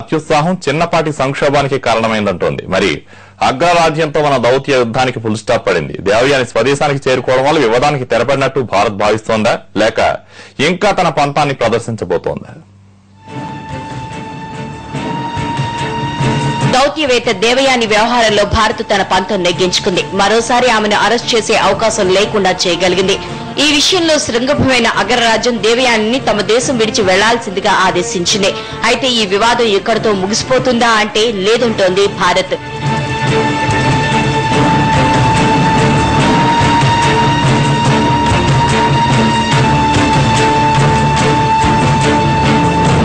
అత్యుత్సాహం చిన్నపాటి సంక్షోభానికి కారణమైందంటోంది. మరి అగ్రరాజ్యంతో మన దౌత్య యుద్ధానికి ఫుల్ స్టాప్ పడింది. దేవయాని స్వదేశానికి చేరుకోవడం వల్ల వివాదానికి తెరపడినట్టు భారత్ భావిస్తోందా, లేక ఇంకా తన పంతాన్ని ప్రదర్శించబోతోందా? దౌత్యవేత్త దేవయాని వ్యవహారంలో భారత్ తన పంతం నెగ్గించుకుంది. మరోసారి ఆమెను అరెస్ట్ చేసే అవకాశం లేకుండా చేయగలిగింది. ఈ విషయంలో శృంగభమైన అగ్రరాజ్యం దేవయానిని తమ దేశం విడిచి వెళ్లాల్సిందిగా ఆదేశించింది. అయితే ఈ వివాదం ఇక్కడితో ముగిసిపోతుందా అంటే లేదంటోంది భారత్.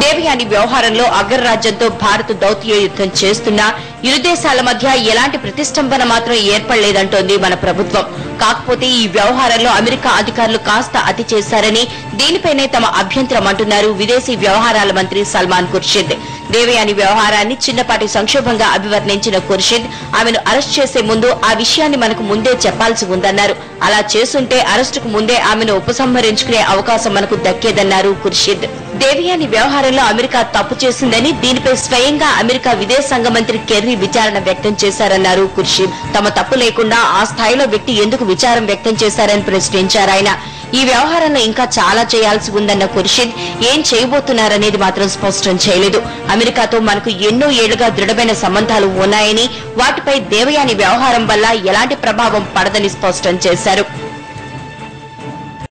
దేవయాని వ్యవహారంలో అగ్రరాజ్యంతో భారత్ దౌత్య యుద్దం చేస్తున్నా ఇరు దేశాల మధ్య ఎలాంటి ప్రతిష్టంభన మాత్రం ఏర్పడలేదంటోంది మన ప్రభుత్వం. కాకపోతే ఈ వ్యవహారంలో అమెరికా అధికారులు కాస్త అతి చేశారని, దీనిపైనే తమ అభ్యంతరం అంటున్నారు విదేశీ వ్యవహారాల మంత్రి సల్మాన్ ఖుర్షిద్. దేవయాని వ్యవహారాన్ని చిన్నపాటి సంక్షోభంగా అభివర్ణించిన ఖుర్షిద్ ఆమెను అరెస్ట్ చేసే ముందు ఆ విషయాన్ని మనకు ముందే చెప్పాల్సి ఉందన్నారు. అలా చేస్తుంటే అరెస్టుకు ముందే ఆమెను ఉపసంహరించుకునే అవకాశం మనకు దక్కేదన్నారు ఖుర్షిద్. దేవయాని వ్యవహారంలో అమెరికా తప్పు చేసిందని, దీనిపై స్వయంగా అమెరికా విదేశాంగ మంత్రి కెర్రీ విచారణ వ్యక్తం చేశారన్నారు ఖుర్షిద్. తమ తప్పు లేకుండా ఆ స్థాయిలో వ్యక్తి ఎందుకు విచారం వ్యక్తం చేశారని ప్రశ్నించారాయన. ఈ వ్యవహారంలో ఇంకా చాలా చేయాల్సి ఉందన్న ఖుర్షిద్ ఏం చేయబోతున్నారనేది మాత్రం స్పష్టం చేయలేదు. అమెరికాతో మనకు ఎన్నో ఏళ్లుగా దృఢమైన సంబంధాలు ఉన్నాయని, వాటిపై దేవయాని వ్యవహారం వల్ల ఎలాంటి ప్రభావం పడదని స్పష్టం చేశారు.